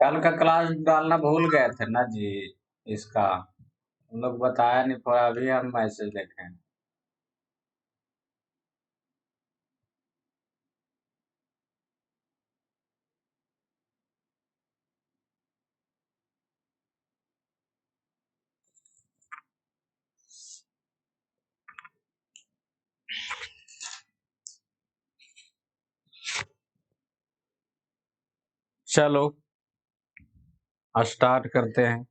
कल का क्लास डालना भूल गए थे ना जी। इसका हम लोग बताया नहीं, थोड़ा अभी हम मैसेज देखें। चलो स्टार्ट करते हैं।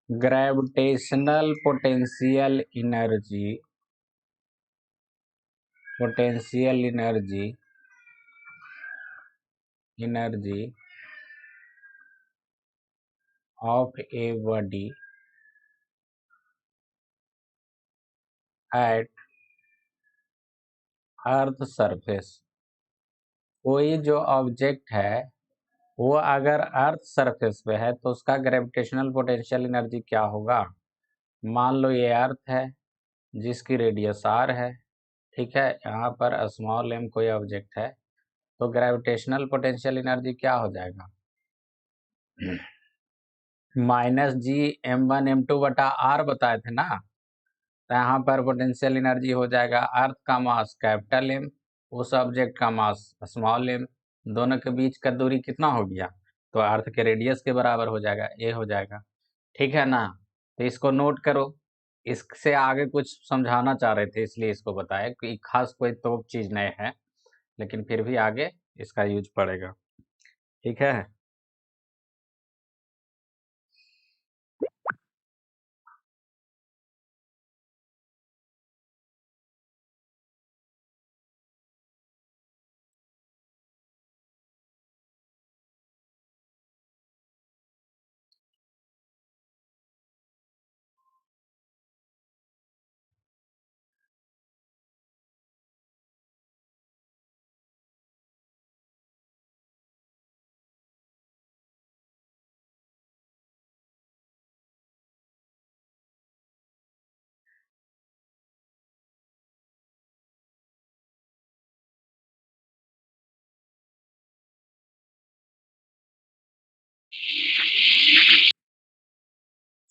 Gravitational potential energy, potential energy, energy of a body at earth surface. कोई जो ऑब्जेक्ट है वो अगर अर्थ सरफेस पे है तो उसका ग्रेविटेशनल पोटेंशियल एनर्जी क्या होगा। मान लो ये अर्थ है जिसकी रेडियस आर है, ठीक है। यहाँ पर स्मॉल एम कोई ऑब्जेक्ट है तो ग्रेविटेशनल पोटेंशियल एनर्जी क्या हो जाएगा, -G m1 m2/r बताए थे ना। तो यहाँ पर पोटेंशियल एनर्जी हो जाएगा अर्थ का मास कैपिटल एम, उस ऑब्जेक्ट का मास स्मॉल एम, दोनों के बीच का दूरी कितना हो गया, तो अर्थ के रेडियस के बराबर हो जाएगा, ए हो जाएगा, ठीक है ना। तो इसको नोट करो। इससे आगे कुछ समझाना चाह रहे थे इसलिए इसको बताया कि खास कोई तो चीज नहीं है, लेकिन फिर भी आगे इसका यूज पड़ेगा, ठीक है।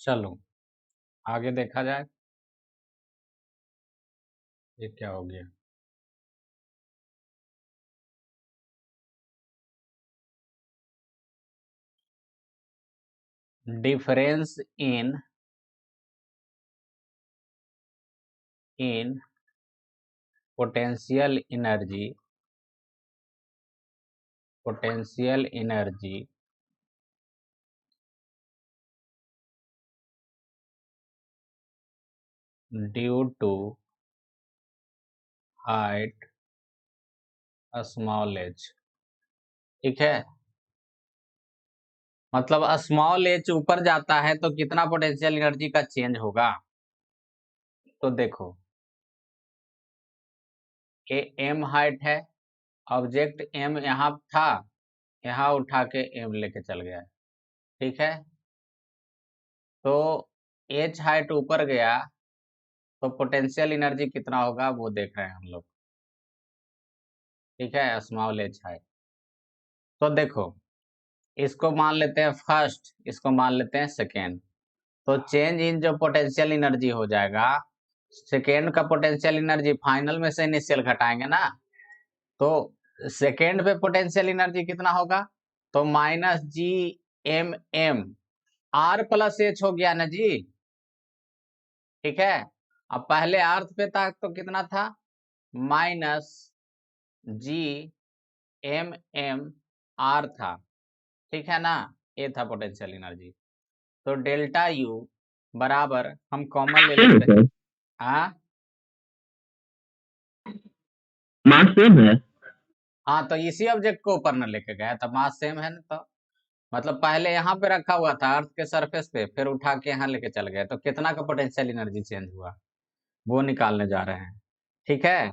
चलो आगे देखा जाए। ये क्या हो गया, difference in potential energy, potential energy due to height small H, ठीक है। मतलब स्मॉल एच ऊपर जाता है तो कितना पोटेंशियल एनर्जी का चेंज होगा। तो देखो ये एम हाइट है, ऑब्जेक्ट एम यहाँ था, यहाँ उठा के एम लेके चल गया, ठीक है। तो एच हाइट ऊपर गया तो पोटेंशियल एनर्जी कितना होगा वो देख रहे हैं हम लोग, ठीक है, स्मॉल एच हाइट। तो देखो इसको मान लेते हैं फर्स्ट, इसको मान लेते हैं सेकेंड। तो चेंज इन जो पोटेंशियल एनर्जी हो जाएगा, सेकेंड का पोटेंशियल एनर्जी फाइनल में से इनिशियल घटाएंगे ना, तो सेकेंड पे पोटेंशियल एनर्जी कितना होगा, तो -G m r + h हो गया ना जी, ठीक है। अब पहले अर्थ पे था तो कितना था, -G m था, ठीक है ना। ये था पोटेंशियल एनर्जी। तो डेल्टा यू बराबर हम कॉमन ले लेते हैं, हाँ मास सेम है। हाँ, तो इसी ऑब्जेक्ट को ऊपर न लेके गया तो मास सेम है ना। तो मतलब पहले यहाँ पे रखा हुआ था अर्थ के सरफेस पे, फिर उठा के यहाँ लेके चल गए, तो कितना का पोटेंशियल एनर्जी चेंज हुआ वो निकालने जा रहे हैं, ठीक है।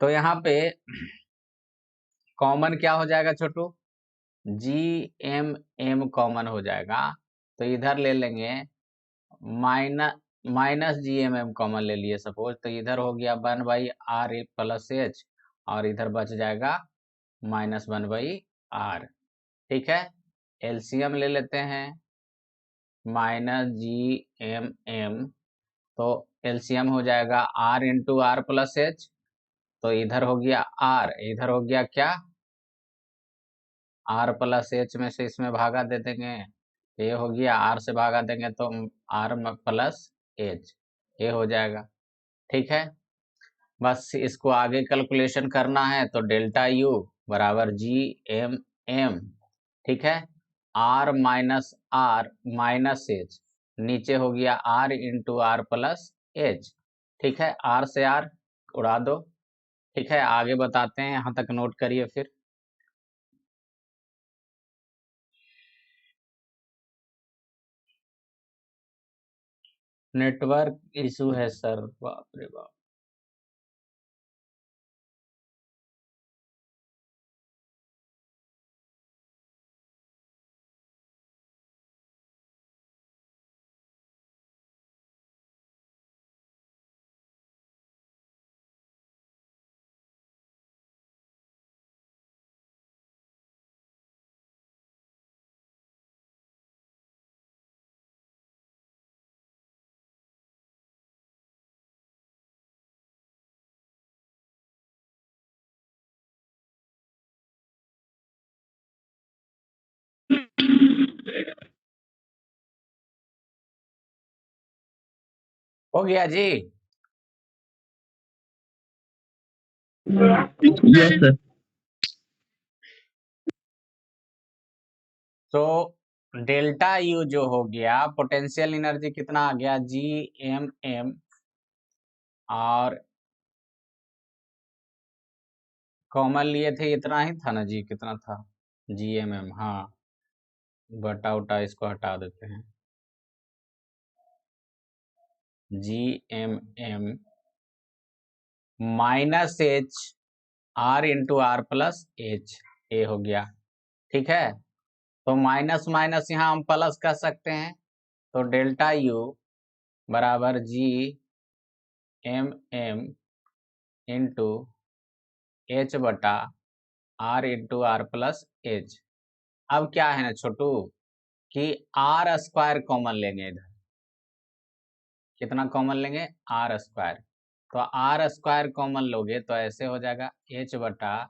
तो यहाँ पे कॉमन क्या हो जाएगा Chhotu, G m m common हो जाएगा, तो इधर ले लेंगे minus G M M common ले लिए सपोज, तो इधर हो गया 1/r प्लस एच, और इधर बच जाएगा -1/r। ठीक है, एलसीएम ले लेते हैं, माइनस जी एम एम, तो एलसीएम हो जाएगा r into R plus H, तो इधर हो गया r, इधर हो गया क्या, r प्लस एच में से इसमें भागा दे देंगे, ये हो गया, r से भागा देंगे तो r प्लस एच, ये हो जाएगा। ठीक है, बस इसको आगे कैलकुलेशन करना है, तो डेल्टा यू बराबर जी एम एम, ठीक है, R minus R minus H, नीचे हो गया R into R plus H. ठीक है, आर से आर उड़ा दो। ठीक है, आगे बताते हैं, यहाँ तक नोट करिए फिर। नेटवर्क इशू है सर, बाप रे बाप। हो गया जी। Yes sir. तो डेल्टा यू जो हो गया, पोटेंशियल एनर्जी कितना आ गया, जी एम एम, और कॉमन लिए थे इतना ही था ना जी, कितना था, जी एम एम, हाँ, बटा उटा इसको हटा देते हैं, G M M minus H R into R plus H, A हो गया। ठीक है, तो माइनस माइनस यहाँ हम प्लस कर सकते हैं, तो डेल्टा यू बराबर G M M into H बटा R into R plus H. अब क्या है ना छोटू, कि आर स्क्वायर कॉमन लेंगे इधर, कितना कॉमन लेंगे, आर स्क्वायर, तो आर स्क्वायर कॉमन लोगे तो ऐसे हो जाएगा एच बटा,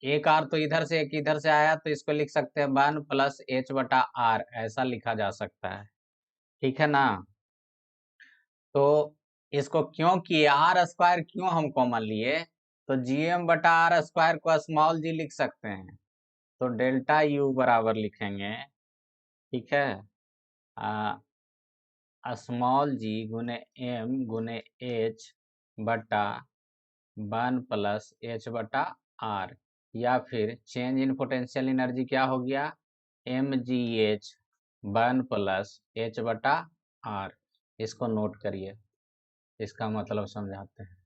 एक आर तो इधर से एक इधर से आया, तो इसको लिख सकते हैं 1 प्लस एच बटा आर, ऐसा लिखा जा सकता है। ठीक है ना, तो इसको क्यों किए, आर स्क्वायर क्यों हम कॉमन लिए, तो जीएम बटा आर स्क्वायर को स्मॉल जी लिख सकते हैं, तो डेल्टा यू बराबर लिखेंगे, ठीक है, स्मॉल जी गुने एम गुने एच बटा 1 प्लस एच बटा आर, या फिर चेंज इन पोटेंशियल एनर्जी क्या हो गया, M G H 1 plus H बटा आर। इसको नोट करिए, इसका मतलब समझाते हैं।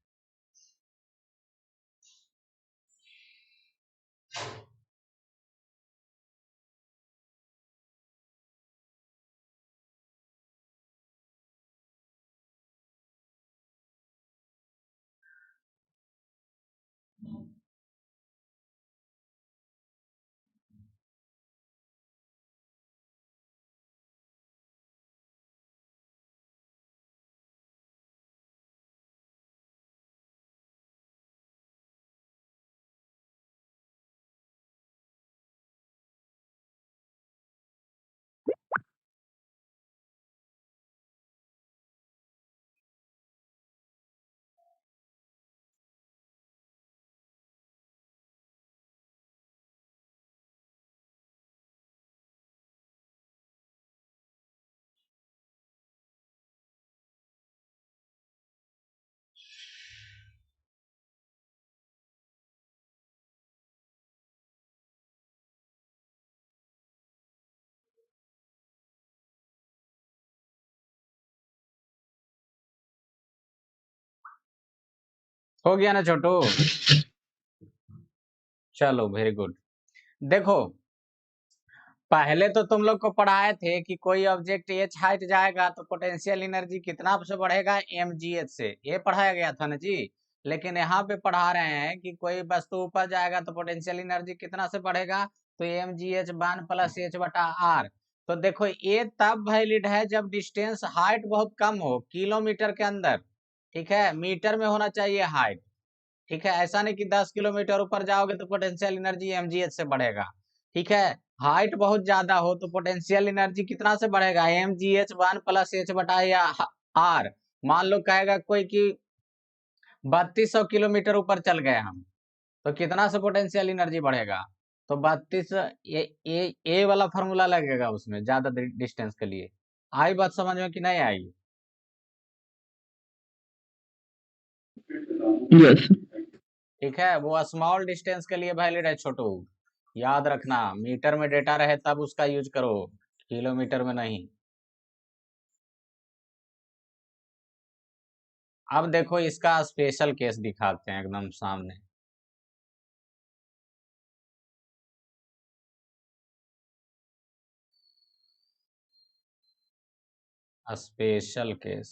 हो गया ना छोटू, चलो वेरी गुड। देखो, पहले तो तुम लोग को पढ़ाए थे कि कोई ऑब्जेक्ट एच हाइट जाएगा तो पोटेंशियल एनर्जी कितना से बढ़ेगा, mgh से, ये पढ़ाया गया था ना जी। लेकिन यहाँ पे पढ़ा रहे हैं कि कोई वस्तु ऊपर जाएगा तो पोटेंशियल एनर्जी कितना से बढ़ेगा, तो mgh 1 + h/r। तो देखो ये तब वैलिड है जब डिस्टेंस हाइट बहुत कम हो, किलोमीटर के अंदर, ठीक है, मीटर में होना चाहिए हाइट, ठीक है। ऐसा नहीं कि 10 किलोमीटर ऊपर जाओगे तो पोटेंशियल एनर्जी mgh से बढ़ेगा, ठीक है। हाइट बहुत ज्यादा हो तो पोटेंशियल एनर्जी कितना से बढ़ेगा, mgh 1 + h/r। मान लो कहेगा कोई कि 3200 किलोमीटर ऊपर चल गए हम, तो कितना से पोटेंशियल एनर्जी बढ़ेगा, तो 32, ये वाला फॉर्मूला लगेगा उसमें ज्यादा डिस्टेंस के लिए। आई बात समझ में कि नहीं आई? यस। ठीक है, वो स्मॉल डिस्टेंस के लिए वैलिड है छोटू, याद रखना, मीटर में डेटा रहे तब उसका यूज करो, किलोमीटर में नहीं। अब देखो इसका स्पेशल केस दिखाते हैं एकदम सामने। स्पेशल केस,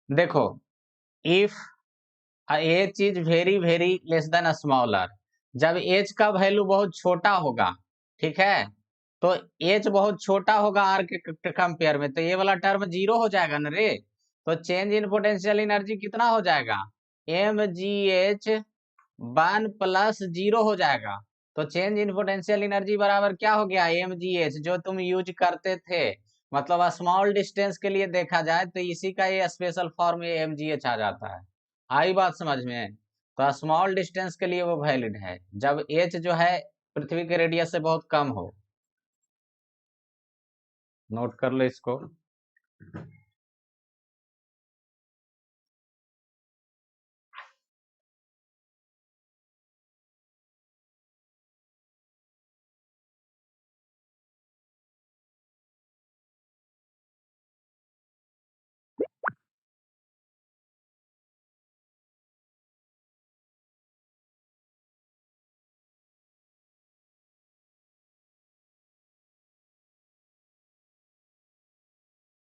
देखो, if H is very very less than smaller, जब एच का वैल्यू बहुत छोटा होगा, ठीक है, तो एच बहुत छोटा होगा आर के कंपेयर में, तो ये वाला टर्म जीरो हो जाएगा ना रे। तो चेंज इन पोटेंशियल एनर्जी कितना हो जाएगा, mgh 1 + 0 हो जाएगा। तो चेंज इन पोटेंशियल एनर्जी बराबर क्या हो गया, mgh, जो तुम यूज करते थे, मतलब स्मॉल डिस्टेंस के लिए देखा जाए तो इसी का ये स्पेशल फॉर्म ये mgh आ जाता है। आई बात समझ में? तो स्मॉल डिस्टेंस के लिए वो वैलिड है जब h जो है पृथ्वी के रेडियस से बहुत कम हो। नोट कर लो इसको।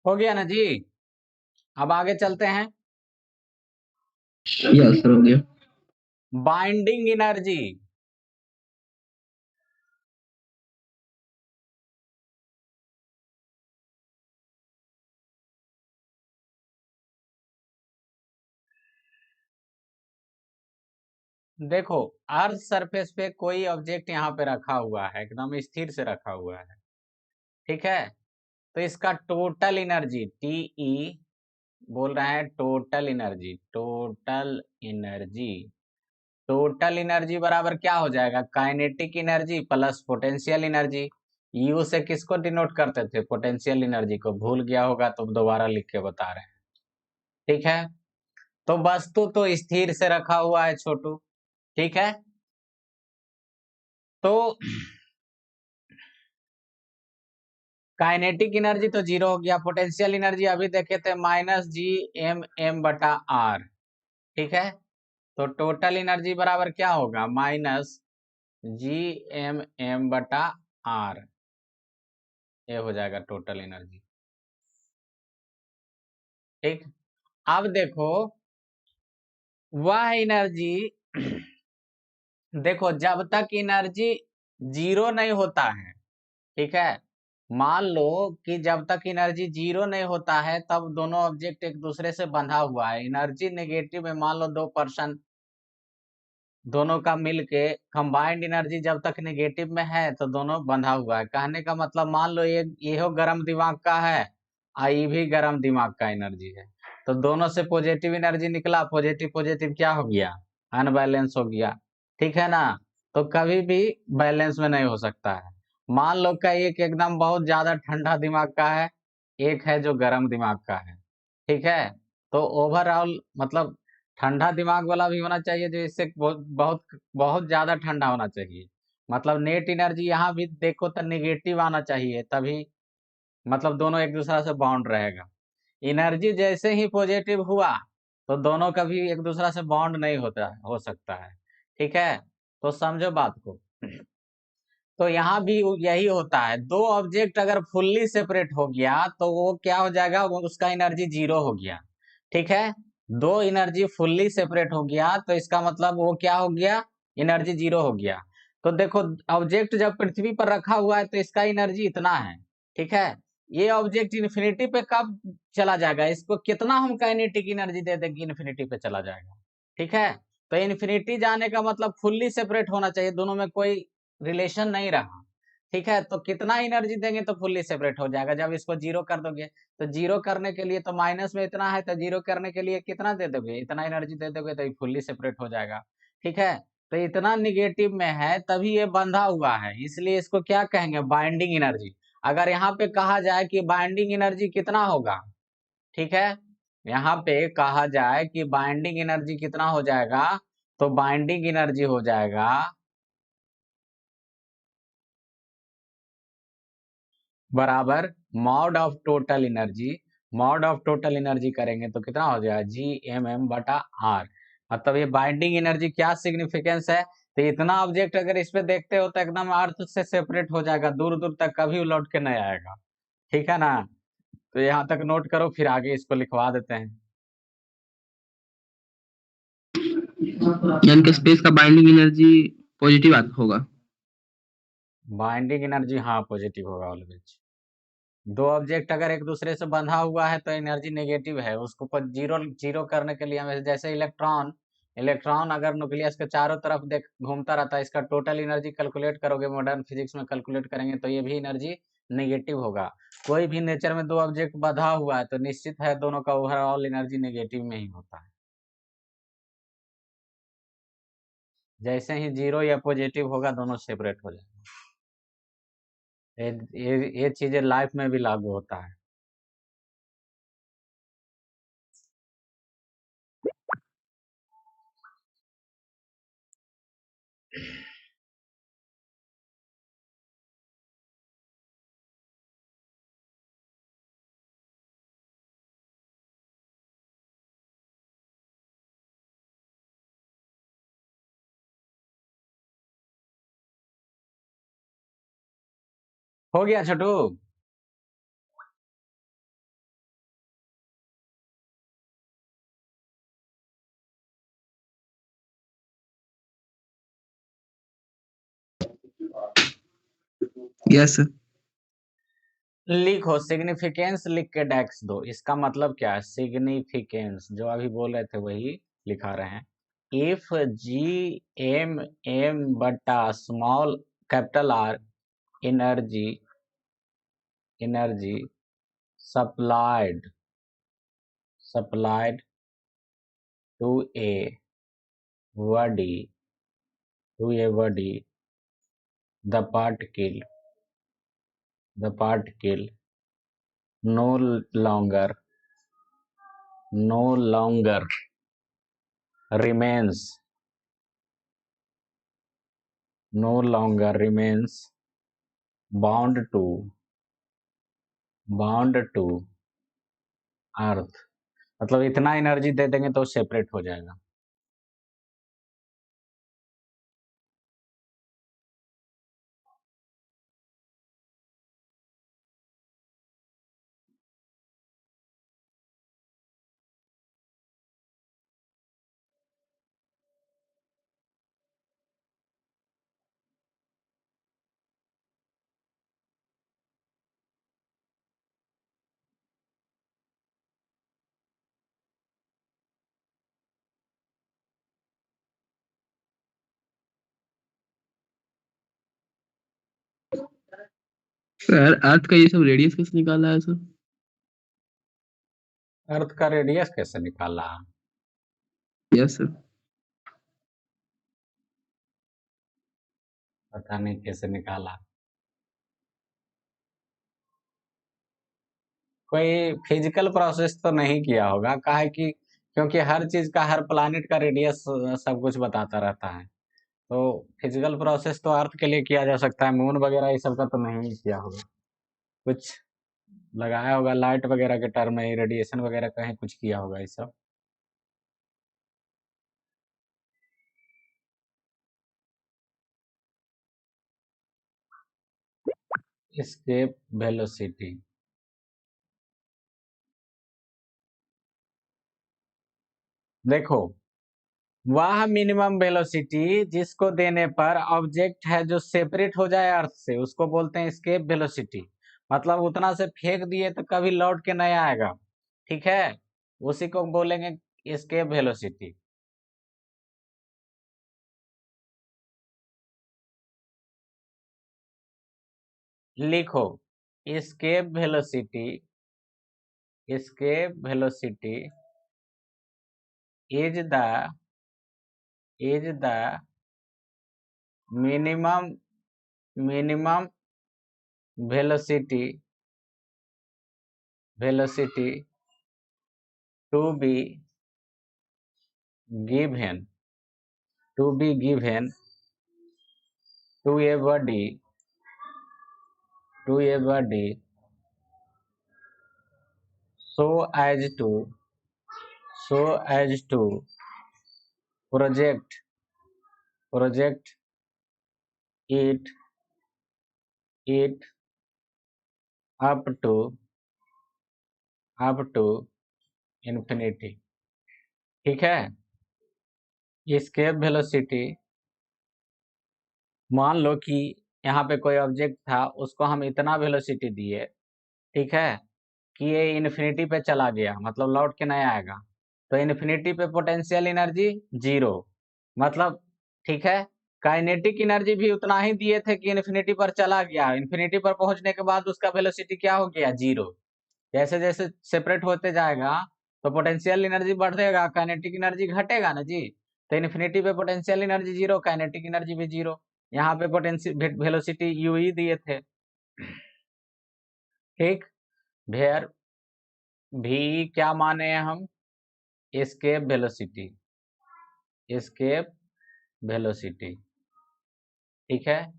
हो गया ना जी? अब आगे चलते हैं। यस सर, हो गया। बाइंडिंग एनर्जी, देखो अर्थ सरफेस पे कोई ऑब्जेक्ट यहाँ पे रखा हुआ है, एकदम स्थिर से रखा हुआ है, ठीक है। तो इसका टोटल एनर्जी, टीई बोल रहे हैं, total energy, total energy, total energy बराबर क्या हो जाएगा, kinetic energy plus potential energy. You से किसको डिनोट करते थे, पोटेंशियल एनर्जी को, भूल गया होगा तो दोबारा लिख के बता रहे हैं, ठीक है। तो वस्तु तो स्थिर से रखा हुआ है छोटू, ठीक है। तो काइनेटिक एनर्जी तो जीरो हो गया, पोटेंशियल एनर्जी अभी देखे थे -Gm/m/r, ठीक है। तो टोटल एनर्जी बराबर क्या होगा, -Gm/m/r, ये हो जाएगा टोटल एनर्जी, ठीक। अब देखो वह एनर्जी देखो जब तक एनर्जी जीरो नहीं होता है, ठीक है, मान लो कि जब तक एनर्जी जीरो नहीं होता है तब दोनों ऑब्जेक्ट एक दूसरे से बंधा हुआ है, एनर्जी नेगेटिव में मान लो दो पर्सन दोनों का मिलके कंबाइंड एनर्जी जब तक नेगेटिव में है तो दोनों बंधा हुआ है। कहने का मतलब मान लो ये हो गर्म दिमाग का है और ये भी गर्म दिमाग का एनर्जी है, तो दोनों से पॉजिटिव एनर्जी निकला, पॉजिटिव पॉजिटिव क्या हो गया, अनबैलेंस हो गया, ठीक है ना। तो कभी भी बैलेंस में नहीं हो सकता है। मान लो का एक एकदम बहुत ज्यादा ठंडा दिमाग का है, एक है जो गर्म दिमाग का है, ठीक है। तो ओवरऑल मतलब ठंडा दिमाग वाला भी होना चाहिए जो इससे बहुत बहुत बहुत ज्यादा ठंडा होना चाहिए, मतलब नेट एनर्जी यहाँ भी देखो तो नेगेटिव आना चाहिए, तभी मतलब दोनों एक दूसरा से बाउंड रहेगा। एनर्जी जैसे ही पॉजिटिव हुआ तो दोनों का भी एक दूसरा से बॉन्ड नहीं हो सकता है। ठीक है, तो समझो बात को। तो यहाँ भी यही होता है, दो ऑब्जेक्ट अगर फुल्ली सेपरेट हो गया तो वो क्या हो जाएगा, वो उसका एनर्जी जीरो हो गया। ठीक है, दो एनर्जी फुल्ली सेपरेट हो गया तो इसका मतलब वो क्या हो गया, एनर्जी जीरो हो गया। तो देखो, ऑब्जेक्ट जब पृथ्वी पर रखा हुआ है तो इसका एनर्जी इतना है। ठीक है, ये ऑब्जेक्ट इन्फिनिटी पे कब चला जाएगा, इसको कितना हम काइनेटिक एनर्जी दे देंगे, इन्फिनिटी पे चला जाएगा। ठीक है, तो इन्फिनिटी जाने का मतलब फुल्ली सेपरेट होना चाहिए, दोनों में कोई रिलेशन नहीं रहा। ठीक है, तो कितना एनर्जी देंगे तो फुल्ली सेपरेट हो जाएगा, जब इसको जीरो कर दोगे तो जीरो करने के लिए तो माइनस में इतना है, तो जीरो करने के लिए कितना दे दोगे, इतना एनर्जी दे दोगे तो ये फुल्ली सेपरेट हो जाएगा। ठीक है, तो इतना निगेटिव में है तभी ये बंधा हुआ है, इसलिए इसको क्या कहेंगे, बाइंडिंग एनर्जी। अगर यहाँ पे कहा जाए कि बाइंडिंग एनर्जी कितना होगा, ठीक है, यहाँ पे कहा जाए कि बाइंडिंग एनर्जी कितना हो जाएगा, तो बाइंडिंग एनर्जी हो जाएगा बराबर mod of total energy. Mod of total energy करेंगे तो कितना हो जाएगा, G(m)/r। मतलब ये बाइंडिंग एनर्जी क्या सिग्निफिकेंस है, तो इतना ऑब्जेक्ट अगर इस पे देखते हो तो एकदम अर्थ से सेपरेट हो जाएगा, दूर दूर तक कभी लौट के नहीं आएगा। ठीक है ना, तो यहाँ तक नोट करो, फिर आगे इसको लिखवा देते हैं। यानी कि स्पेस का बाइंडिंग एनर्जी पॉजिटिव होगा। बाइंडिंग एनर्जी हाँ पॉजिटिव होगा ऑलवेज। दो ऑब्जेक्ट अगर एक दूसरे से बंधा हुआ है तो एनर्जी नेगेटिव है, उसको जीरो जीरो करने के लिए हमें, जैसे इलेक्ट्रॉन, इलेक्ट्रॉन अगर न्यूक्लियस के चारों तरफ देख घूमता रहता है, इसका टोटल एनर्जी कैलकुलेट करोगे, मॉडर्न फिजिक्स में कैलकुलेट करेंगे तो ये भी एनर्जी नेगेटिव होगा। कोई भी नेचर में दो ऑब्जेक्ट बंधा हुआ है तो निश्चित है दोनों का ओवरऑल एनर्जी नेगेटिव में ही होता है। जैसे ही जीरो या पॉजिटिव होगा दोनों सेपरेट हो जाएंगे। ये चीजें लाइफ में भी लागू होता है। हो गया छोटू। Yes sir. लिखो सिग्निफिकेंस, लिख के डेक्स दो। इसका मतलब क्या है, सिग्निफिकेंस जो अभी बोल रहे थे वही लिखा रहे हैं। इफ G(m)(m)/स्मॉल capital R energy, energy supplied, supplied to a body, to a body, the particle, the particle no longer, no longer remains, no longer remains bound to, bound to earth। मतलब इतना एनर्जी दे देंगे तो separate हो जाएगा। Sir अर्थ का ये सब radius कैसे निकाला है सर? अर्थ का रेडियस कैसे निकाला, यस सर। पता नहीं कैसे निकाला, कोई फिजिकल प्रोसेस तो नहीं किया होगा, काहे कि क्योंकि हर चीज का, हर प्लानिट का रेडियस सब कुछ बताता रहता है। तो फिजिकल प्रोसेस तो अर्थ के लिए किया जा सकता है, मून वगैरह ये सब का तो नहीं किया होगा। कुछ लगाया होगा लाइट वगैरह के टर्म में, रेडिएशन वगैरह कहीं कुछ किया होगा ये सब। Escape velocity. देखो, वह मिनिमम वेलोसिटी जिसको देने पर ऑब्जेक्ट है जो सेपरेट हो जाए अर्थ से, उसको बोलते हैं एस्केप वेलोसिटी। मतलब उतना से फेंक दिए तो कभी लौट के नहीं आएगा, ठीक है, उसी को बोलेंगे एस्केप वेलोसिटी। लिखो, escape velocity, escape velocity is the minimum minimum velocity to be given to a body so as to project it up to infinity। ठीक है, एस्केप वेलोसिटी, मान लो कि यहाँ पे कोई ऑब्जेक्ट था, उसको हम इतना वेलोसिटी दिए, ठीक है, कि ये इन्फिनिटी पे चला गया, मतलब लौट के नहीं आएगा, तो इन्फिनिटी पे पोटेंशियल एनर्जी 0, मतलब ठीक है, काइनेटिक एनर्जी भी उतना ही दिए थे कि इन्फिनिटी पर चला गया, इन्फिनिटी पर पहुंचने के बाद उसका वेलोसिटी क्या हो गया, 0। जैसे जैसे सेपरेट होते जाएगा तो पोटेंशियल एनर्जी बढ़ेगा, काइनेटिक एनर्जी घटेगा ना जी। तो इन्फिनिटी पे पोटेंशियल एनर्जी 0, काइनेटिक एनर्जी भी 0। यहाँ पे पोटेंशियल वेलोसिटी यू ही दिए थे, ठीक। वेयर भी क्या माने हैं हम, एस्केप वेलोसिटी, ठीक है।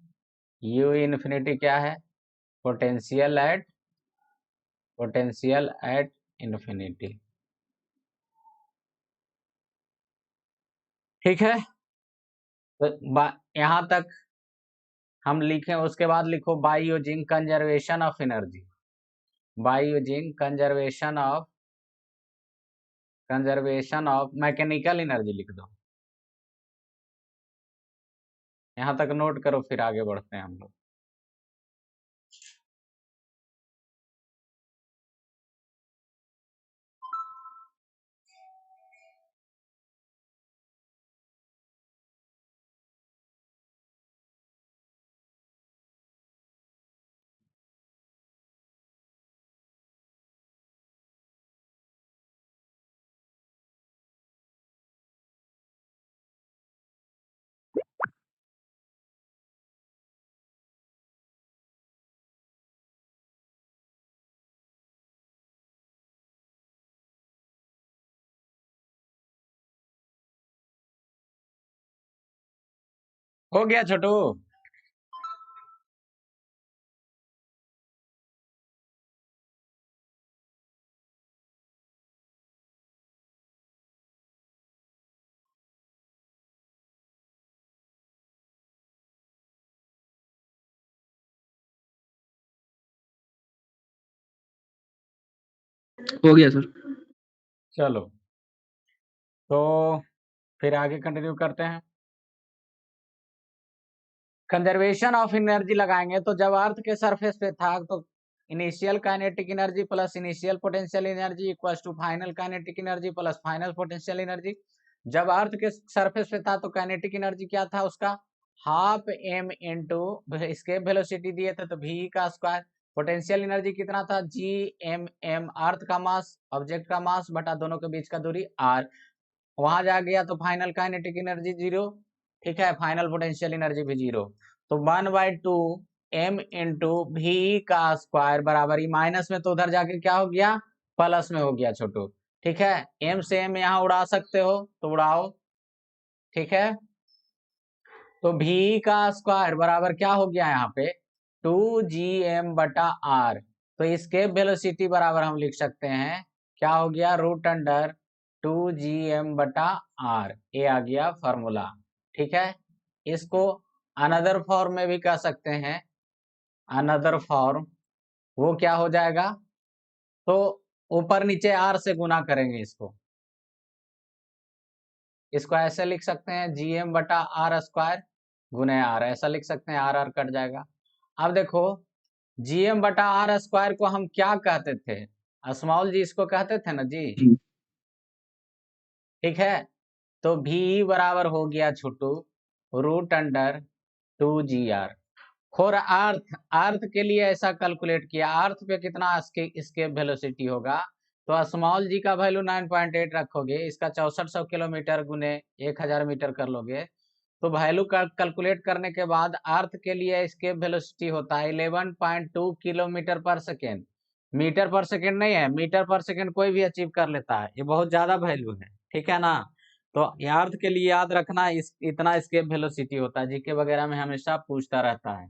यू इन्फिनिटी क्या है, पोटेंशियल एट इन्फिनिटी, ठीक है। तो यहाँ तक हम लिखें, उसके बाद लिखो by using conservation of energy, by using conservation of mechanical energy लिख दो। यहाँ तक नोट करो, फिर आगे बढ़ते हैं हम लोग। हो गया छोटू? हो गया सर। चलो, तो फिर आगे कंटिन्यू करते हैं। कंजर्वेशन ऑफ एनर्जी लगाएंगे, तो जब अर्थ के सरफेस पे था तो initial kinetic energy plus initial potential energy equals to final kinetic energy plus final potential energy. जब अर्थ के सरफेस पे था तो काइनेटिक एनर्जी क्या था उसका, half m into escape velocity दिए थे तो v का स्क्वायर, पोटेंशियल एनर्जी कितना था, g m, अर्थ का मास, ऑब्जेक्ट का मास बटा दोनों के बीच का दूरी r, वहां जा गया तो फाइनल काइनेटिक एनर्जी 0, ठीक है, फाइनल पोटेंशियल एनर्जी भी 0। तो 1/2 m इंटू भी का स्क्वायर बराबर, ही माइनस में तो उधर जाके क्या हो गया, प्लस में हो गया छोटू, ठीक है। m से m यहाँ उड़ा सकते हो तो उड़ाओ, ठीक है। तो v का स्क्वायर बराबर क्या हो गया यहाँ पे, 2gm बटा r। तो एस्केप वेलोसिटी बराबर हम लिख सकते हैं, क्या हो गया, √अंडर 2gm बटा r, ये आ गया फॉर्मूला, ठीक है। इसको अनदर फॉर्म में भी कह सकते हैं, अनदर फॉर्म, वो क्या हो जाएगा, तो ऊपर नीचे r से गुना करेंगे इसको ऐसे लिख सकते हैं gm बटा आर स्क्वायर गुने r, ऐसा लिख सकते हैं, r कट जाएगा। अब देखो gm बटा आर स्क्वायर को हम क्या कहते थे, स्मॉल जी इसको कहते थे ना जी, ठीक है। तो v बराबर हो गया छोटू root under 2gr। For earth, earth के लिए ऐसा कैलकुलेट किया, अर्थ पे कितना इसके वेलोसिटी होगा, तो स्मॉल जी का वैल्यू 9.8 रखोगे, इसका 6400 किलोमीटर गुने 1000 मीटर कर लोगे, तो वैल्यू कैलकुलेट करने के बाद अर्थ के लिए इसके वेलोसिटी होता है 11.2 किलोमीटर पर सेकेंड। मीटर पर सेकेंड नहीं है, मीटर पर सेकेंड कोई भी अचीव कर लेता है, ये बहुत ज्यादा वैल्यू है, ठीक है ना। तो अर्थ के लिए याद रखना इतना इसके वेलोसिटी होता है, जीके वगैरह में हमेशा पूछता रहता है।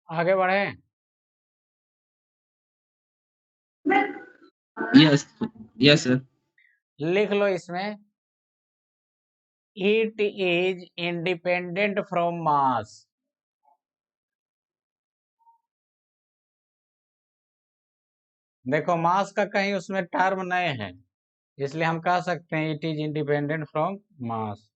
आगे बढ़े, यस यस सर। लिख लो इसमें इट इज इंडिपेंडेंट फ्रॉम मास। देखो मास का कहीं उसमें टर्म नहीं है, इसलिए हम कह सकते हैं इट इज इंडिपेंडेंट फ्रॉम मास।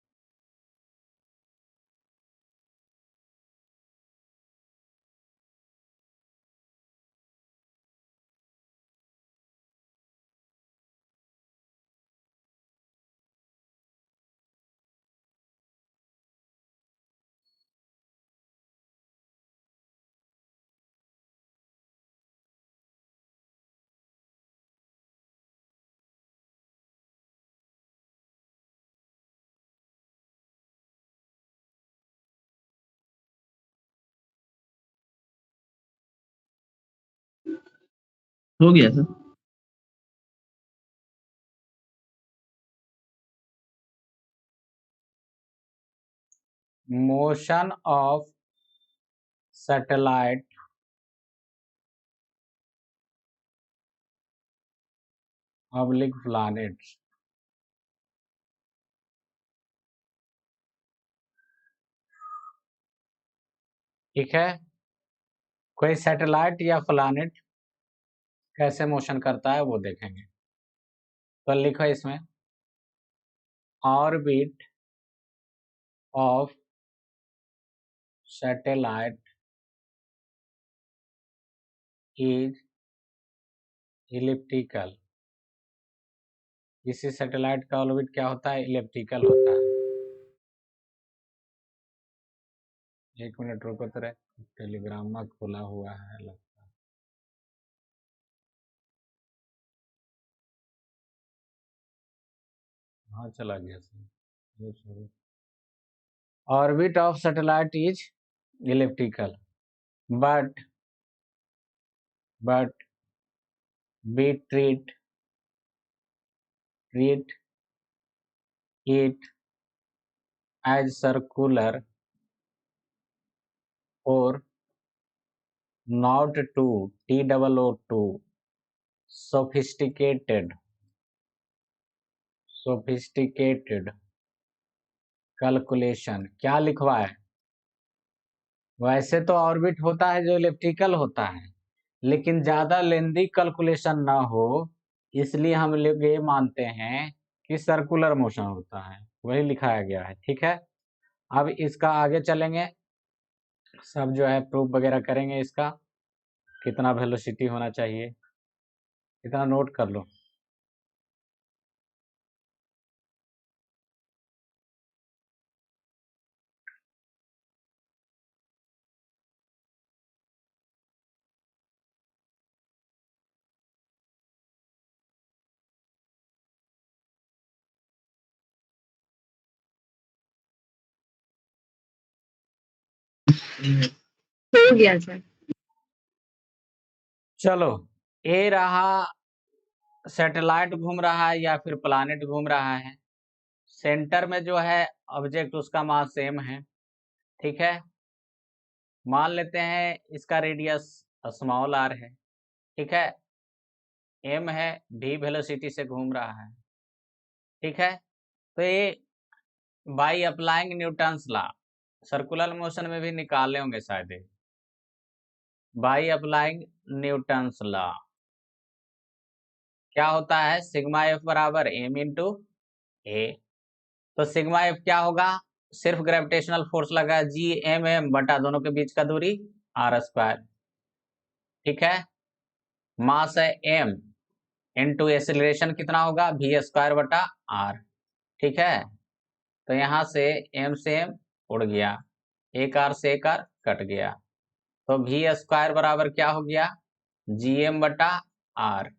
हो गया sir. Motion of satellite oblique planets, ठीक है। कोई सैटेलाइट या प्लैनेट कैसे मोशन करता है वो देखेंगे, तो लिखो इसमें orbit of satellite is elliptical. किसी सैटेलाइट का ऑर्बिट क्या होता है, इलिप्टिकल होता है। एक मिनट रुको, तेरे टेलीग्राम में खुला हुआ है लगता है। हाँ चला गया sir. Orbit of satellite is elliptical, but we treat it as circular or not to TOO2 sophisticated calculation. क्या लिखवा है, वैसे तो ऑर्बिट होता है जो इलिप्टिकल होता है, लेकिन ज्यादा लेंदी कैलकुलेशन ना हो, इसलिए हम लोग ये मानते हैं कि सर्कुलर मोशन होता है, वही लिखाया गया है, ठीक है। अब इसका आगे चलेंगे, सब जो है प्रूफ वगैरह करेंगे इसका, कितना वेलोसिटी होना चाहिए, इतना नोट कर लो। हो गया सर। चलो, ए रहा सैटेलाइट घूम रहा है या फिर प्लानेट घूम रहा है। सेंटर में जो है ऑब्जेक्ट उसका मास सेम है, ठीक है। मान लेते हैं इसका रेडियस स्मॉल आर है, ठीक है। एम है, भी वेलोसिटी से घूम रहा है, ठीक है। तो ये by applying Newton's law, circular motion में भी निकाले होंगे शायद। बाई अप्लाइंग न्यूटन्स लॉ क्या होता है, सिग्मा एफ बराबर एम इंटू ए। तो सिग्मा एफ क्या होगा, सिर्फ ग्रेविटेशनल फोर्स लगा जी एम एम बटा दोनों के बीच का दूरी आर स्क्वायर, ठीक है। मास है एम इंटू एक्सेलरेशन कितना होगा, भी स्क्वायर बटा आर, ठीक है। तो यहाँ से एम उड़ गया, एक आर से एक आर कट गया, तो भी स्क्वायर बराबर क्या हो गया, जी एम बटा आर।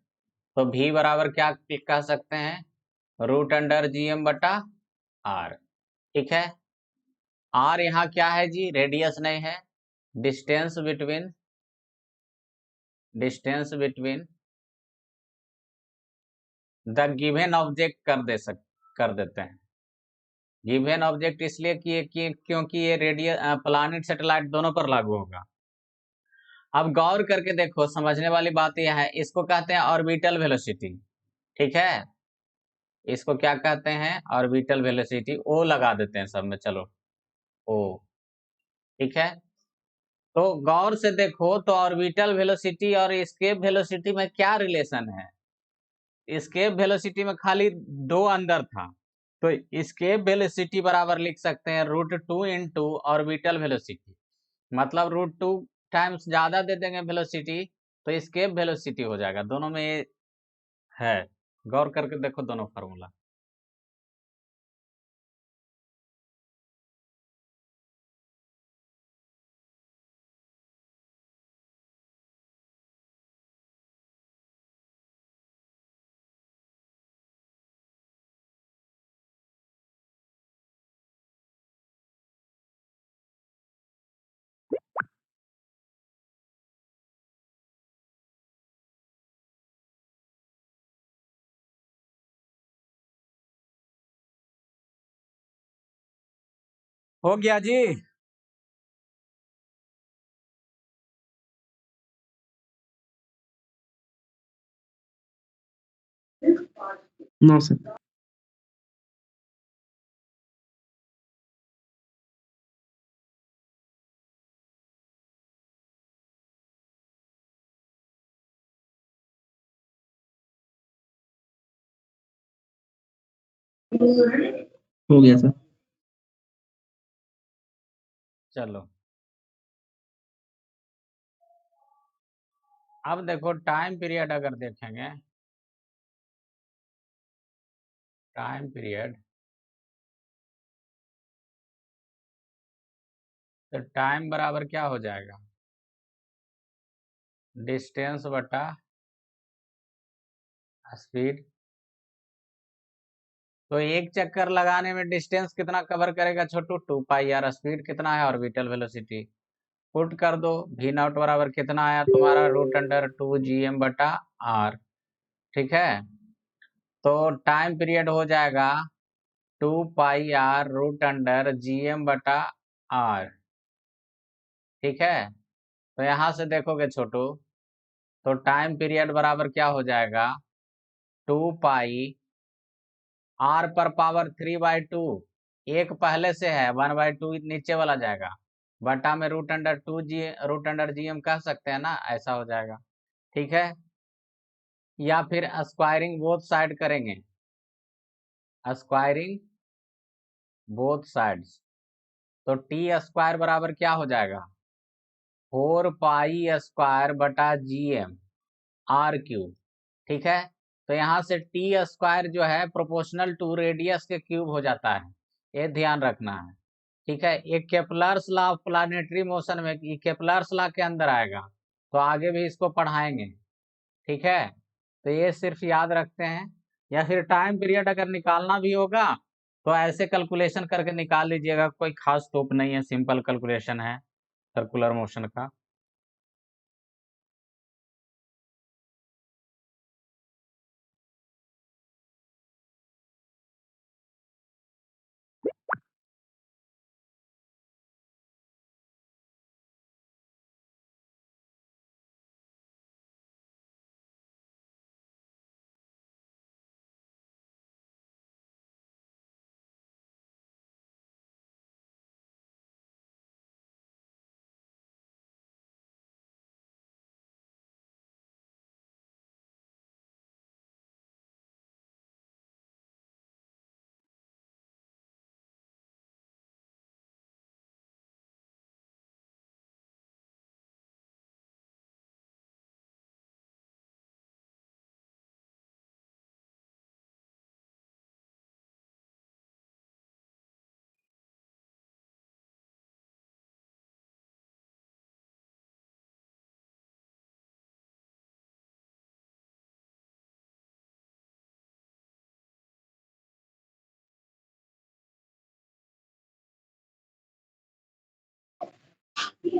तो भी बराबर क्या कह सकते हैं, रूट अंडर जी एम बटा आर, ठीक है। आर यहाँ क्या है जी, रेडियस नहीं है, distance between the given object कर देते हैं। गिवन ऑब्जेक्ट इसलिए क्योंकि ये रेडियस प्लैनेट सैटेलाइट दोनों पर लागू होगा। अब गौर करके देखो, समझने वाली बात यह है, इसको कहते हैं ऑर्बिटल वेलोसिटी, ठीक है। इसको क्या कहते हैं, ऑर्बिटल वेलोसिटी। ओ लगा देते हैं सब में, चलो ओ, ठीक है। तो गौर से देखो तो ऑर्बिटल वेलोसिटी और एस्केप वेलोसिटी में क्या रिलेशन है। एस्केप वेलोसिटी में खाली दो अंदर था, तो एस्केप वेलोसिटी बराबर लिख सकते हैं √2 इंटू ऑर्बिटल वेलोसिटी। मतलब √2 टाइम्स ज्यादा दे देंगे वेलोसिटी तो एस्केप वेलोसिटी हो जाएगा। दोनों में ये है, गौर करके देखो दोनों फार्मूला। हो गया जी। No sir. हो गया सर। चलो, अब देखो टाइम पीरियड अगर देखेंगे, टाइम पीरियड, तो टाइम बराबर क्या हो जाएगा, डिस्टेंस बटा स्पीड। तो एक चक्कर लगाने में डिस्टेंस कितना कवर करेगा छोटू, 2πr। स्पीड कितना है, ऑर्बिटल वेलोसिटी पुट कर दो, v नॉट बराबर कितना आया तुम्हारा, √2 gm बटा आर, ठीक है। तो टाइम पीरियड हो जाएगा 2πr √gm बटा आर, ठीक है। तो यहां से देखोगे छोटू, तो टाइम पीरियड बराबर क्या हो जाएगा, 2π आर पर पावर 3/2, एक पहले से है, 1/2 नीचे वाला जाएगा, बटा में √2 gm कह सकते हैं ना, ऐसा हो जाएगा, ठीक है। या फिर स्क्वायरिंग बोथ साइड करेंगे, स्क्वायरिंग बोथ साइड्स, तो टी स्क्वायर बराबर क्या हो जाएगा, 4π² बटा gm आर क्यूब, ठीक है। तो यहाँ से टी स्क्वायर जो है प्रोपोर्शनल टू रेडियस के क्यूब हो जाता है, ये ध्यान रखना है, ठीक है। ये Kepler's law of planetary motion में, ये केपलर्स लॉ के अंदर आएगा, तो आगे भी इसको पढ़ाएंगे, ठीक है। तो ये सिर्फ याद रखते हैं। या फिर टाइम पीरियड अगर निकालना भी होगा तो ऐसे कैलकुलेशन करके निकाल लीजिएगा, कोई खास तोप नहीं है, सिंपल कैलकुलेशन है। सर्कुलर मोशन का।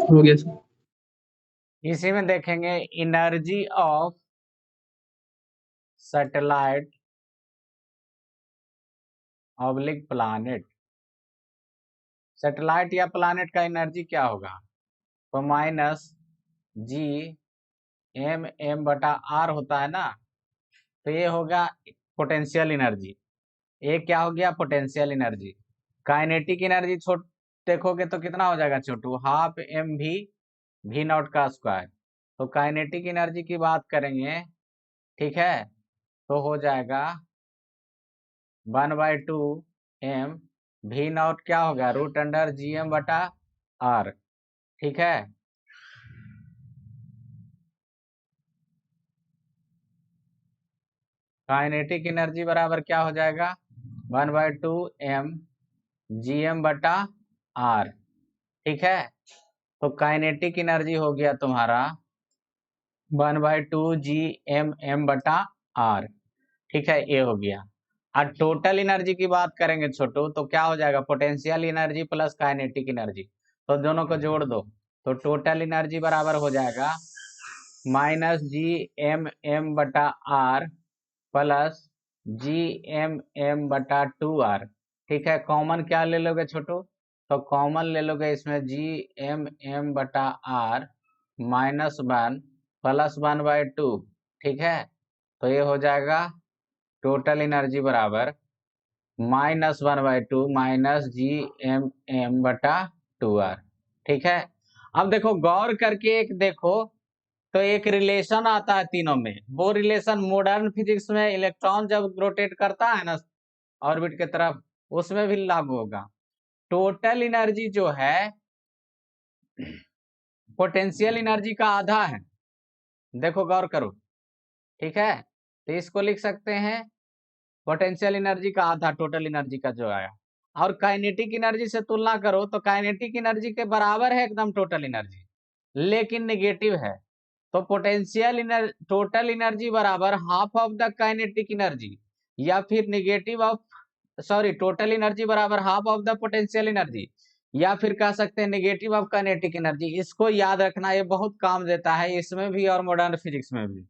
हो गया सर। इसी में देखेंगे energy of satellite oblique planet. Satellite या प्लानेट का एनर्जी क्या होगा? तो माइनस जी एम बटा आर होता है ना। तो ये होगा पोटेंशियल एनर्जी। ये क्या हो गया? Potential energy. काइनेटिक एनर्जी छोट देखोगे तो कितना हो जाएगा छोटू? हाफ एम वी नॉट का स्क्वायर। तो काइनेटिक एनर्जी की बात करेंगे, ठीक है, तो हो जाएगा 1/2 एम वी नॉट क्या होगा? रूट अंडर जी एम बटा आर। ठीक है, काइनेटिक एनर्जी बराबर क्या हो जाएगा? 1/2 एम जी एम बटा आर। ठीक है, तो काइनेटिक एनर्जी हो गया तुम्हारा 1/2 जी एम बटा आर। ठीक है, ये हो गया। और टोटल एनर्जी की बात करेंगे छोटू, तो क्या हो जाएगा? Potential energy plus kinetic energy. तो दोनों को जोड़ दो, तो टोटल एनर्जी बराबर हो जाएगा माइनस जी एम बटा आर प्लस जी एम बटा 2 आर। ठीक है, कॉमन क्या ले लोगे छोटू? तो कॉमन ले लोगे इसमें जी एम बटा आर -1 प्लस 1/2। ठीक है, तो ये हो जाएगा टोटल एनर्जी बराबर -1/2 माइनस जी एम बटा 2 आर। ठीक है, अब देखो गौर करके एक देखो, तो एक रिलेशन आता है तीनों में। वो रिलेशन मॉडर्न फिजिक्स में इलेक्ट्रॉन जब रोटेट करता है ना ऑर्बिट के तरफ, उसमें भी लागू होगा। टोटल एनर्जी जो है पोटेंशियल एनर्जी का आधा है। देखो गौर करो, ठीक है, तो इसको लिख सकते हैं पोटेंशियल एनर्जी का आधा टोटल एनर्जी का जो आया। और काइनेटिक एनर्जी से तुलना करो तो काइनेटिक एनर्जी के बराबर है एकदम टोटल एनर्जी, लेकिन नेगेटिव है। तो पोटेंशियल टोटल एनर्जी बराबर half of the kinetic energy, या फिर negative of sorry total energy बराबर half of the potential energy, या फिर कह सकते हैं नेगेटिव ऑफ काइनेटिक एनर्जी। इसको याद रखना, ये बहुत काम देता है इसमें भी और मॉडर्न फिजिक्स में भी।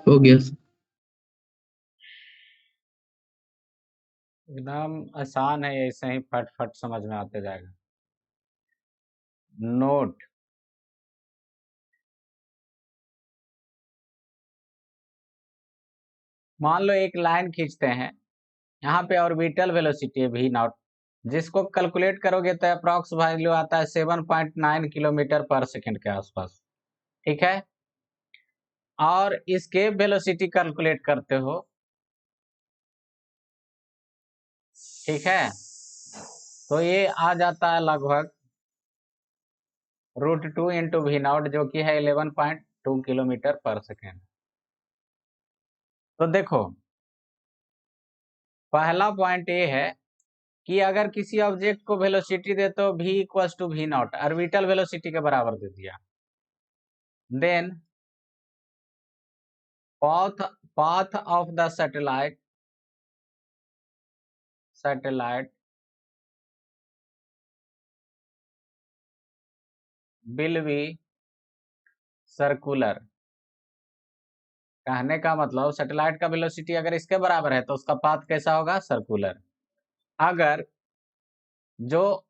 हो गया सर। एकदम आसान है, ऐसे ही फट फट समझ में आते जाएगा। नोट मान लो एक लाइन खींचते हैं, यहाँ पे ऑर्बिटल वेलोसिटी है v नॉट, जिसको कैलकुलेट करोगे तो अप्रॉक्स वैल्यू आता है 7.9 किलोमीटर पर सेकंड के आसपास। ठीक है, और escape वेलोसिटी कैलकुलेट करते हो, ठीक है, तो ये आ जाता है लगभग √2 इंटू वी नॉट, जो कि है 11.2 किलोमीटर पर सेकेंड। तो देखो, पहला पॉइंट ये है कि अगर किसी ऑब्जेक्ट को वेलोसिटी दे तो v equals to V not, orbital velocity के बराबर दे दिया। Then path of the satellite will be circular। कहने का मतलब सैटेलाइट का वेलोसिटी अगर इसके बराबर है तो उसका पाथ कैसा होगा? सर्कुलर। अगर जो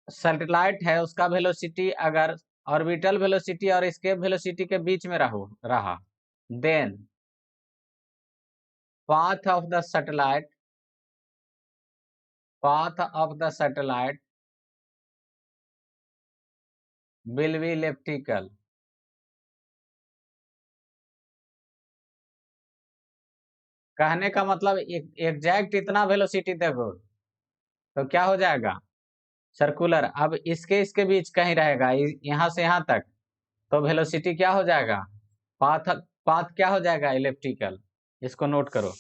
सैटेलाइट है उसका वेलोसिटी अगर ऑर्बिटल वेलोसिटी और एस्केप वेलोसिटी के बीच में रहा, then path of the satellite will be elliptical। कहने का मतलब एग्जैक्ट इतना वेलोसिटी देखो तो क्या हो जाएगा? सर्कुलर। अब इसके इसके बीच कहीं रहेगा, यहाँ से यहाँ तक, तो वेलोसिटी क्या हो जाएगा? पाथ पाथ क्या हो जाएगा? इलेप्टिकल। इसको नोट करो।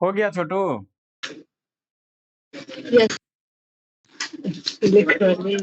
हो गया छोटू? यस, लिख रही।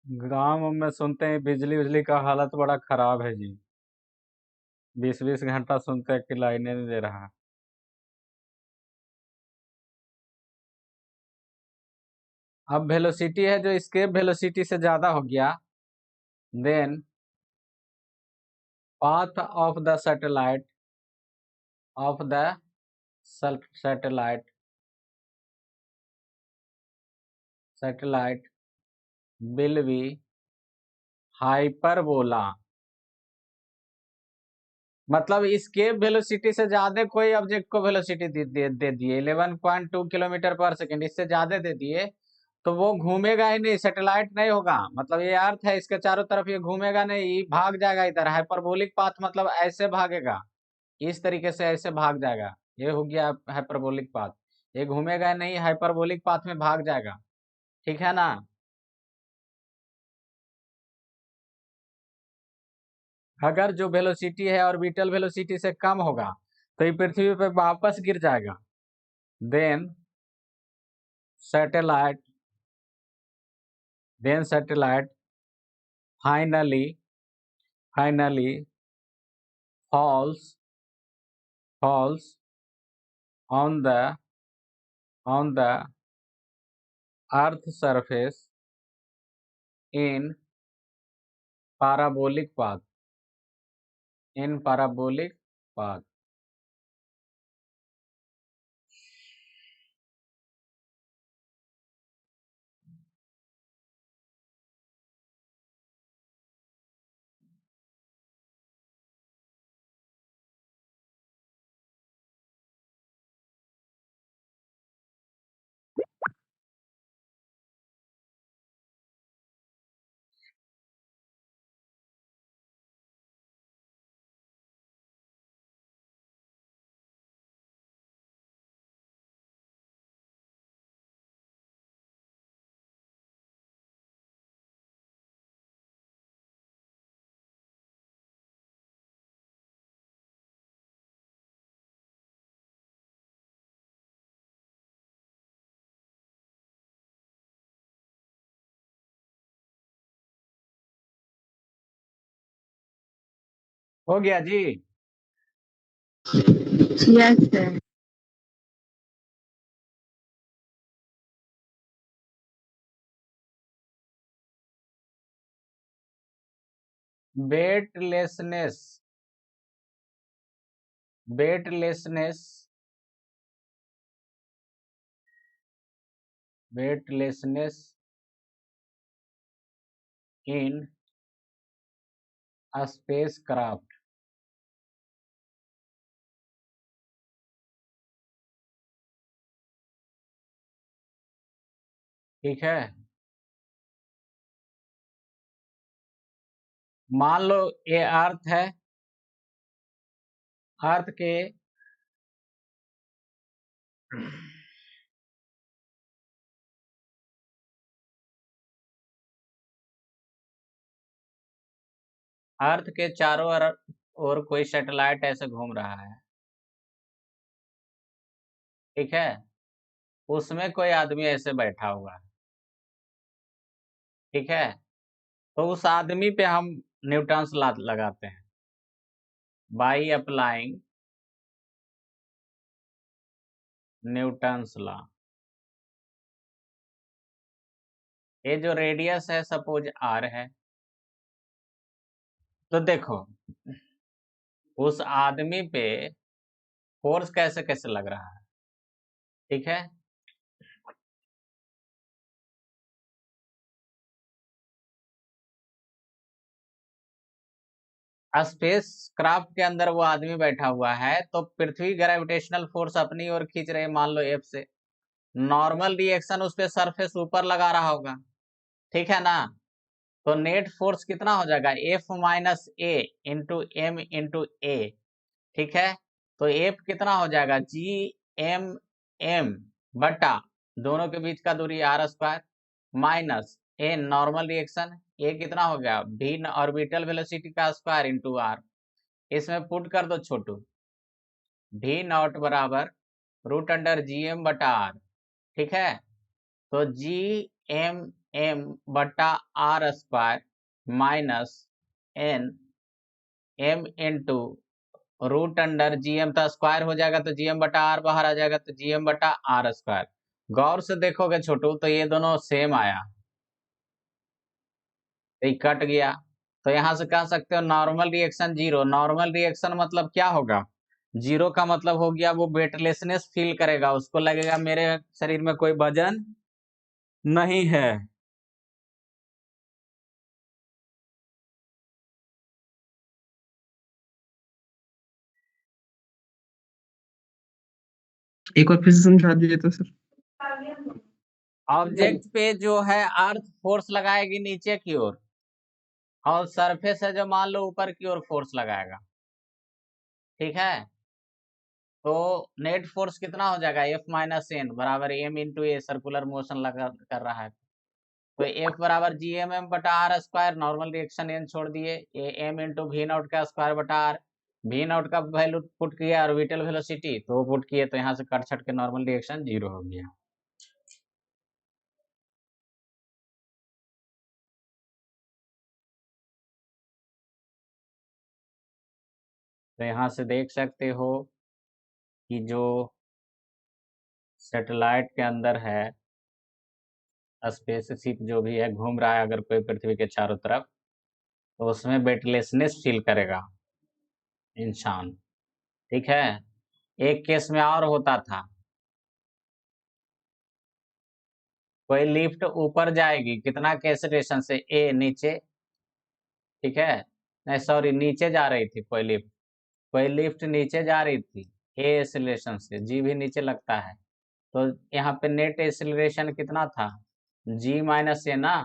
गांव में सुनते हैं बिजली उजली का हालत बड़ा खराब है जी। 20-20 घंटा सुनते हैं कि लाइनें नहीं दे रहा। अब वेलोसिटी है जो escape वेलोसिटी से ज्यादा हो गया, then path of the satellite will be hyperbola. मतलब escape वेलोसिटी से ज्यादा कोई ऑब्जेक्ट को वेलोसिटी दे दिए 11.2 किलोमीटर पर सेकेंड, इससे ज्यादा दे दिए तो वो घूमेगा ही नहीं, सैटेलाइट नहीं होगा। मतलब ये अर्थ है इसके चारों तरफ, ये घूमेगा नहीं, भाग जाएगा इधर। हाइपरबोलिक पाथ मतलब ऐसे भागेगा, इस तरीके से ऐसे भाग जाएगा, ये हो गया हाइपरबोलिक पाथ। ये घूमेगा नहीं, हाइपरबोलिक पाथ में भाग जाएगा। ठीक है ना? अगर जो वेलोसिटी है ऑर्बिटल वेलोसिटी से कम होगा तो ये पृथ्वी पे वापस गिर जाएगा। Then satellite satellite finally falls on the earth surface in parabolic path हो गया जी। Yes sir. Weightlessness, weightlessness, weightlessness in spacecraft. ठीक है, मान लो ये अर्थ है, अर्थ के अर्थ के चारों ओर कोई सैटेलाइट ऐसे घूम रहा है। ठीक है, उसमें कोई आदमी ऐसे बैठा हुआ है। ठीक है, तो उस आदमी पे हम न्यूटन्स लॉ लगाते हैं, बाई अप्लाइंग न्यूटन्स लॉ। ये जो रेडियस है सपोज r है, तो देखो उस आदमी पे फोर्स कैसे कैसे लग रहा है। ठीक है, स्पेस क्राफ्ट के अंदर वो आदमी बैठा हुआ है, तो पृथ्वी ग्रेविटेशनल फोर्स अपनी ओर खींच रहे, मान लो F से, नॉर्मल रिएक्शन उस पे सरफेस ऊपर लगा रहा होगा। ठीक है ना, तो नेट फोर्स कितना हो जाएगा, F माइनस ए इंटू एम इंटू ए। ठीक है, तो F कितना हो जाएगा, जी एम एम बटा दोनों के बीच का दूरी r square minus A normal reaction, ये कितना हो गया, v ऑर्बिटल वेलोसिटी का स्क्वायर इंटू r। इसमें पुट कर दो छोटू, v नॉट बराबर रूट अंडर जी एम बटा r। ठीक है, तो जी एम एम बटा r square minus N M into root under GM, तो स्क्वायर हो जाएगा तो जीएम बटा आर बाहर आ जाएगा, तो जीएम बटा आर स्क्वायर। गौर से देखोगे छोटू तो ये दोनों सेम आया, तो ये कट गया। तो यहां से कह सकते हो normal reaction zero. Normal reaction मतलब क्या होगा, जीरो का मतलब हो गया वो वेटलेसनेस फील करेगा, उसको लगेगा मेरे शरीर में कोई वजन नहीं है। एक बार फिर से समझा दीजिए तो सर। ऑब्जेक्ट पे जो है अर्थ फोर्स लगाएगी नीचे की ओर, और सरफेस है जो मान लो ऊपर की ओर फोर्स लगाएगा। ठीक है, तो नेट फोर्स कितना हो जाएगा, F माइनस एन बराबर M into A, circular motion लगा कर रहा है, तो F बराबर जी एम एम बटा R square, normal reaction N छोड़ दिए, A M into V not का स्क्वायर बटा आर। वी नॉट का वैल्यू पुट किया ऑर्बिटल वेलोसिटी, तो पुट किए तो यहाँ से कट छट के नॉर्मल रिएक्शन जीरो हो गया। तो यहाँ से देख सकते हो कि जो सैटेलाइट के अंदर है, स्पेसशिप जो भी है घूम रहा है अगर कोई पृथ्वी के चारों तरफ, तो उसमें वेटलेसनेस फील करेगा इंसान। ठीक है, एक केस में और होता था, कोई लिफ्ट ऊपर जाएगी कितना के एक्सेलरेशन से, ए नीचे। ठीक है, नहीं सॉरी, नीचे जा रही थी कोई लिफ्ट, कोई लिफ्ट नीचे जा रही थी ए एक्सेलरेशन से, जी भी नीचे लगता है, तो यहाँ पे नेट एक्सेलरेशन कितना था, जी माइनस ए ना।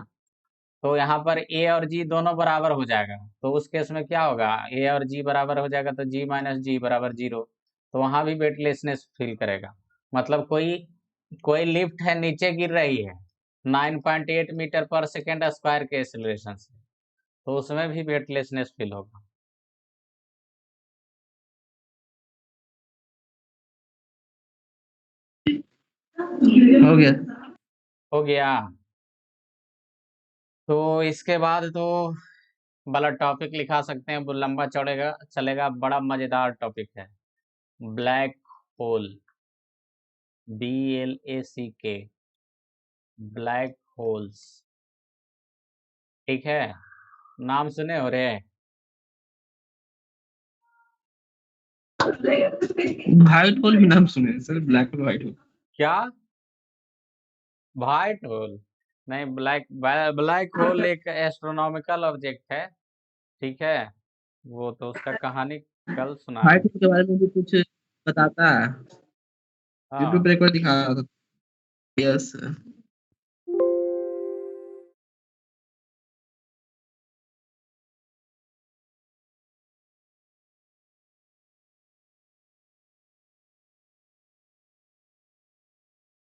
तो यहाँ पर ए और जी दोनों बराबर हो जाएगा, तो उस केस में क्या होगा, ए और जी बराबर हो जाएगा, तो जी माइनस जी बराबर जीरो, तो वहां भी वेटलेसनेस फील करेगा। मतलब कोई कोई लिफ्ट है नीचे गिर रही है 9.8 मीटर पर सेकेंड स्क्वायर के एक्सेलरेशन से, तो उसमें भी वेटलेसनेस फील होगा। हो गया। हो गया, तो इसके बाद तो वाला टॉपिक लिखा सकते हैं, वो लंबा चौड़ेगा चलेगा, बड़ा मजेदार टॉपिक है। Black hole, BLACK, black holes. ठीक है, नाम सुने हो रे? व्हाइट होल भी नाम सुने हैं sir, black hole white hole. क्या? व्हाइट होल नहीं, ब्लैक होल एक एस्ट्रोनॉमिकल ऑब्जेक्ट है। ठीक है, वो तो उसका कहानी कल सुना व्हाइट रहे। होल के बारे में भी कुछ बताता है, यूट्यूब हाँ, पर एक बार दिखा रहा था। Yes sir.